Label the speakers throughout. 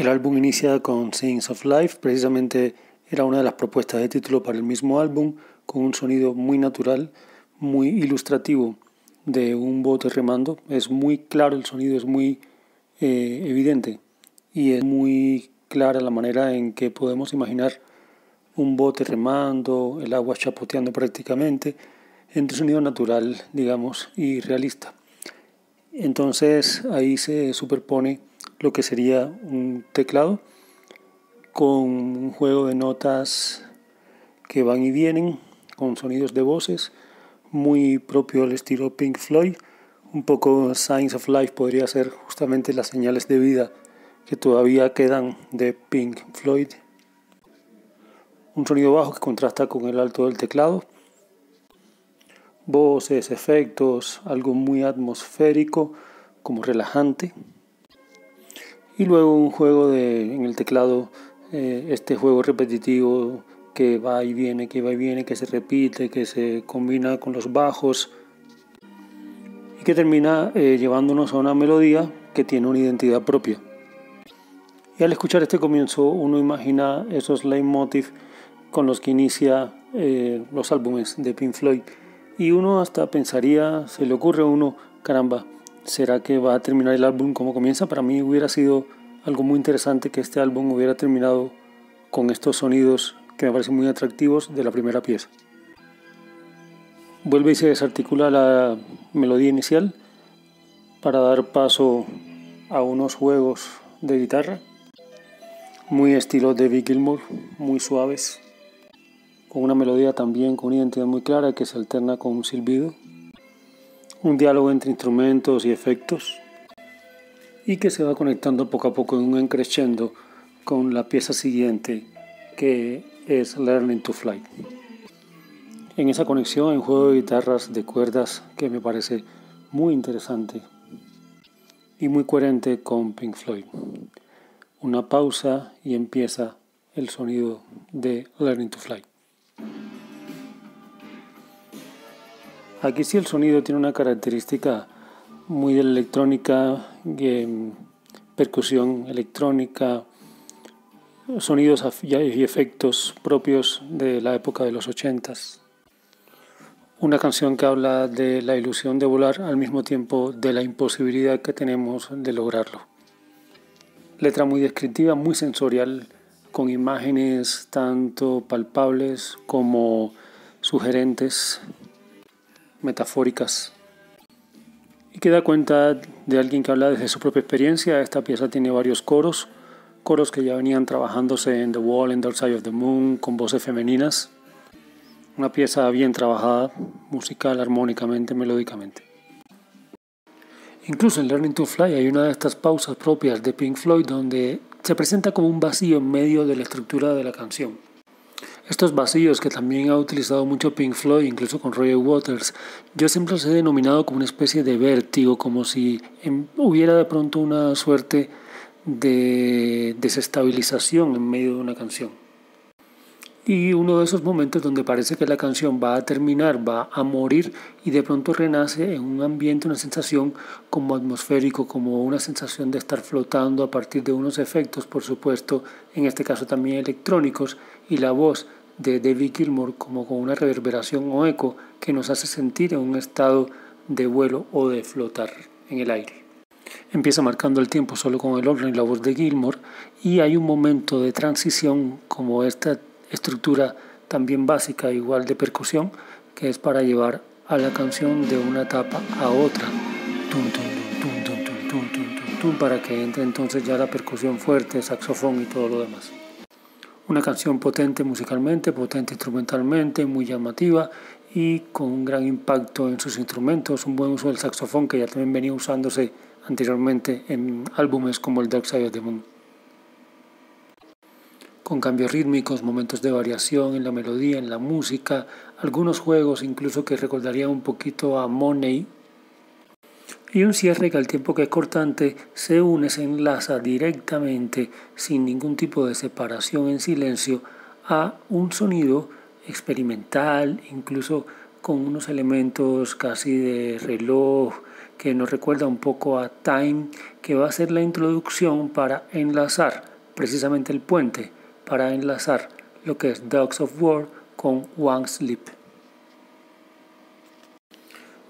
Speaker 1: El álbum inicia con Signs of Life, precisamente era una de las propuestas de título para el mismo álbum, con un sonido muy natural, muy ilustrativo de un bote remando. Es muy claro el sonido, es muy evidente y es muy clara la manera en que podemos imaginar un bote remando, el agua chapoteando prácticamente, entre sonido natural, digamos, y realista. Entonces ahí se superpone lo que sería un teclado con un juego de notas que van y vienen, con sonidos de voces, muy propio al estilo Pink Floyd. Un poco Signs of Life podría ser justamente las señales de vida que todavía quedan de Pink Floyd. Un sonido bajo que contrasta con el alto del teclado. Voces, efectos, algo muy atmosférico, como relajante. Y luego un juego en el teclado, este juego repetitivo que va y viene, que se repite, que se combina con los bajos y que termina llevándonos a una melodía que tiene una identidad propia. Y al escuchar este comienzo uno imagina esos leitmotiv con los que inicia los álbumes de Pink Floyd y uno hasta pensaría, se le ocurre a uno, caramba, ¿será que va a terminar el álbum como comienza? Para mí hubiera sido algo muy interesante que este álbum hubiera terminado con estos sonidos que me parecen muy atractivos de la primera pieza. Vuelve y se desarticula la melodía inicial para dar paso a unos juegos de guitarra muy estilo David Gilmour, muy suaves, con una melodía también con una identidad muy clara que se alterna con un silbido, un diálogo entre instrumentos y efectos y que se va conectando poco a poco en un crescendo con la pieza siguiente que es Learning to Fly. En esa conexión hay un juego de guitarras de cuerdas que me parece muy interesante y muy coherente con Pink Floyd. Una pausa y empieza el sonido de Learning to Fly. Aquí sí el sonido tiene una característica muy de la electrónica, percusión electrónica, sonidos y efectos propios de la época de los 80s. Una canción que habla de la ilusión de volar al mismo tiempo de la imposibilidad que tenemos de lograrlo. Letra muy descriptiva, muy sensorial, con imágenes tanto palpables como sugerentes, metafóricas. Y que da cuenta de alguien que habla desde su propia experiencia. Esta pieza tiene varios coros que ya venían trabajándose en The Wall, en Dark Side of the Moon, con voces femeninas. Una pieza bien trabajada, musical, armónicamente, melódicamente. Incluso en Learning to Fly hay una de estas pausas propias de Pink Floyd donde se presenta como un vacío en medio de la estructura de la canción. Estos vacíos que también ha utilizado mucho Pink Floyd, incluso con Roger Waters, yo siempre los he denominado como una especie de vértigo, como si hubiera de pronto una suerte de desestabilización en medio de una canción. Y uno de esos momentos donde parece que la canción va a terminar, va a morir y de pronto renace en un ambiente, una sensación como atmosférico, como una sensación de estar flotando a partir de unos efectos, por supuesto, en este caso también electrónicos, y la voz de David Gilmour como con una reverberación o eco que nos hace sentir en un estado de vuelo o de flotar en el aire. Empieza marcando el tiempo solo con el órgano y la voz de Gilmour y hay un momento de transición como esta estructura también básica, igual de percusión, que es para llevar a la canción de una etapa a otra, para que entre entonces ya la percusión fuerte, saxofón y todo lo demás. Una canción potente musicalmente, potente instrumentalmente, muy llamativa y con un gran impacto en sus instrumentos, un buen uso del saxofón que ya también venía usándose anteriormente en álbumes como el Dark Side of the Moon. Con cambios rítmicos, momentos de variación en la melodía, en la música, algunos juegos incluso que recordarían un poquito a Money, y un cierre que al tiempo que es cortante se une, se enlaza directamente, sin ningún tipo de separación en silencio, a un sonido experimental, incluso con unos elementos casi de reloj, que nos recuerda un poco a Time, que va a ser la introducción para enlazar precisamente el puente para enlazar lo que es Dogs of War con One Sleep.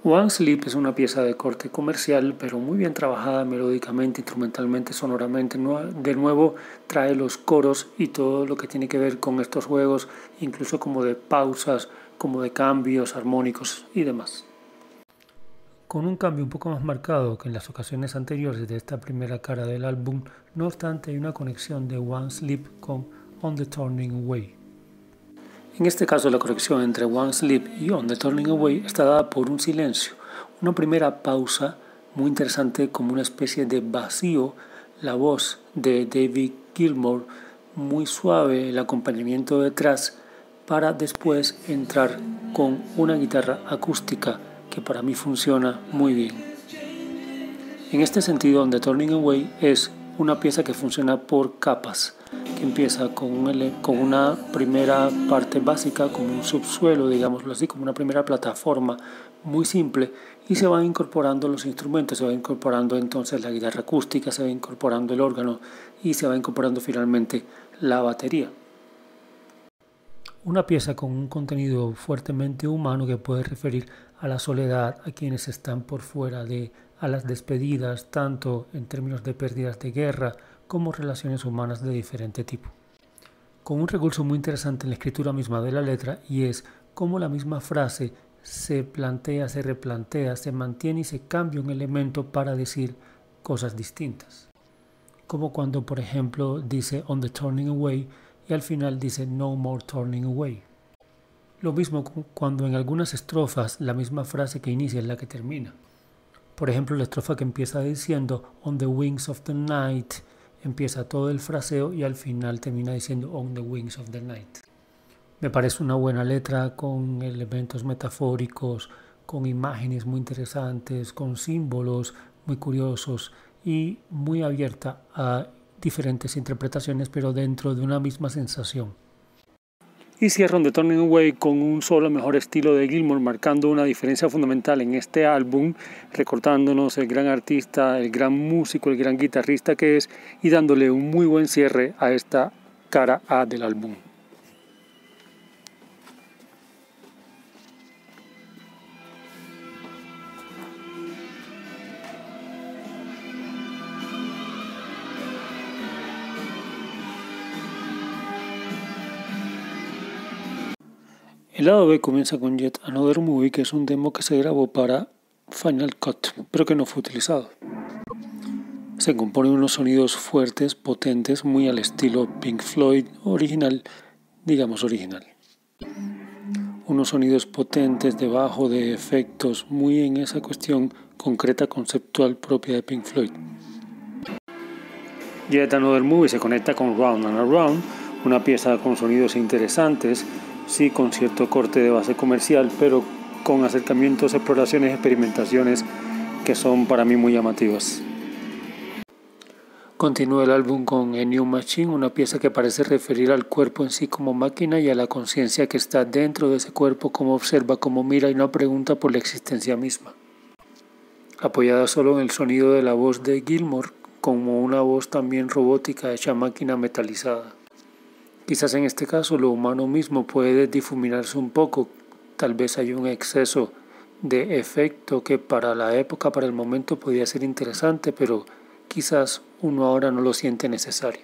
Speaker 1: One Sleep es una pieza de corte comercial, pero muy bien trabajada melódicamente, instrumentalmente, sonoramente. De nuevo trae los coros y todo lo que tiene que ver con estos juegos, incluso como de pausas, como de cambios armónicos y demás. Con un cambio un poco más marcado que en las ocasiones anteriores de esta primera cara del álbum, no obstante hay una conexión de One Sleep con On the Turning Away. En este caso la conexión entre One Sleep y On the Turning Away está dada por un silencio, una primera pausa muy interesante como una especie de vacío, la voz de David Gilmour muy suave, el acompañamiento detrás, para después entrar con una guitarra acústica que para mí funciona muy bien. En este sentido, On the Turning Away es una pieza que funciona por capas, que empieza con una primera parte básica, como un subsuelo, digámoslo así, como una primera plataforma muy simple, y se van incorporando los instrumentos, se va incorporando entonces la guitarra acústica, se va incorporando el órgano y se va incorporando finalmente la batería. Una pieza con un contenido fuertemente humano que puede referir a la soledad, a quienes están por fuera a las despedidas, tanto en términos de pérdidas de guerra como relaciones humanas de diferente tipo. Con un recurso muy interesante en la escritura misma de la letra, y es cómo la misma frase se plantea, se replantea, se mantiene y se cambia un elemento para decir cosas distintas. Como cuando, por ejemplo, dice On the Turning Away y al final dice No More Turning Away. Lo mismo cuando en algunas estrofas la misma frase que inicia es la que termina. Por ejemplo, la estrofa que empieza diciendo On the Wings of the Night, empieza todo el fraseo y al final termina diciendo On the Wings of the Night. Me parece una buena letra con elementos metafóricos, con imágenes muy interesantes, con símbolos muy curiosos y muy abierta a diferentes interpretaciones, pero dentro de una misma sensación. Y cierra On the Turning Away con un solo mejor estilo de Gilmour, marcando una diferencia fundamental en este álbum, recordándonos el gran artista, el gran músico, el gran guitarrista que es, y dándole un muy buen cierre a esta cara A del álbum. El lado B comienza con Yet Another Movie, que es un demo que se grabó para Final Cut, pero que no fue utilizado. Se componen unos sonidos fuertes, potentes, muy al estilo Pink Floyd original, digamos original. Unos sonidos potentes de bajo, de efectos, muy en esa cuestión concreta, conceptual propia de Pink Floyd. Yet Another Movie se conecta con Round and Around, una pieza con sonidos interesantes, sí con cierto corte de base comercial, pero con acercamientos, exploraciones, experimentaciones que son para mí muy llamativas. Continúa el álbum con A New Machine, una pieza que parece referir al cuerpo en sí como máquina y a la conciencia que está dentro de ese cuerpo, como observa, como mira y no pregunta por la existencia misma. Apoyada solo en el sonido de la voz de Gilmour, como una voz también robótica hecha máquina metalizada. Quizás en este caso lo humano mismo puede difuminarse un poco, tal vez hay un exceso de efecto que para la época, para el momento podía ser interesante, pero quizás uno ahora no lo siente necesario.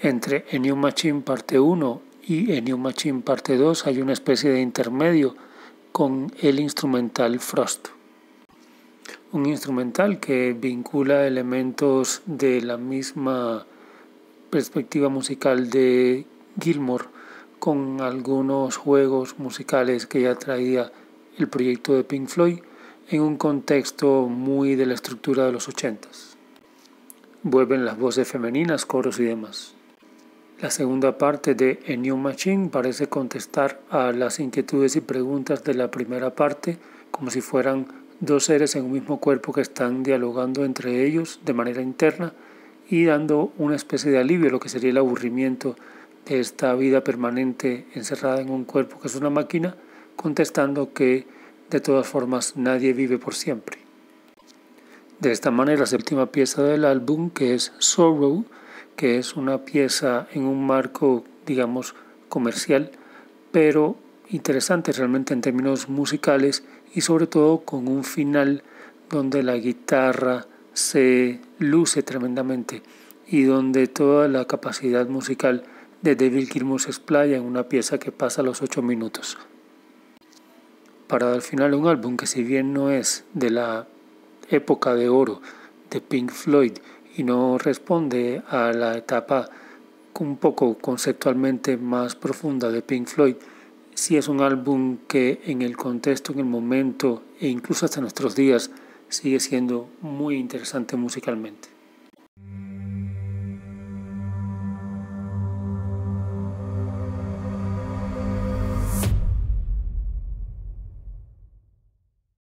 Speaker 1: Entre A New Machine parte 1 y A New Machine parte 2 hay una especie de intermedio con el instrumental Frost. Un instrumental que vincula elementos de la misma perspectiva musical de Gilmour con algunos juegos musicales que ya traía el proyecto de Pink Floyd en un contexto muy de la estructura de los 80s. Vuelven las voces femeninas, coros y demás. La segunda parte de A New Machine parece contestar a las inquietudes y preguntas de la primera parte, como si fueran dos seres en un mismo cuerpo que están dialogando entre ellos de manera interna y dando una especie de alivio a lo que sería el aburrimiento de esta vida permanente encerrada en un cuerpo que es una máquina, contestando que de todas formas nadie vive por siempre. De esta manera, la séptima pieza del álbum, que es Sorrow, que es una pieza en un marco, digamos, comercial, pero interesante realmente en términos musicales y sobre todo con un final donde la guitarra se luce tremendamente y donde toda la capacidad musical de David Gilmour se explaya en una pieza que pasa los 8 minutos. Para dar final a un álbum que si bien no es de la época de oro de Pink Floyd y no responde a la etapa un poco conceptualmente más profunda de Pink Floyd, sí es un álbum que en el contexto, en el momento e incluso hasta nuestros días sigue siendo muy interesante musicalmente.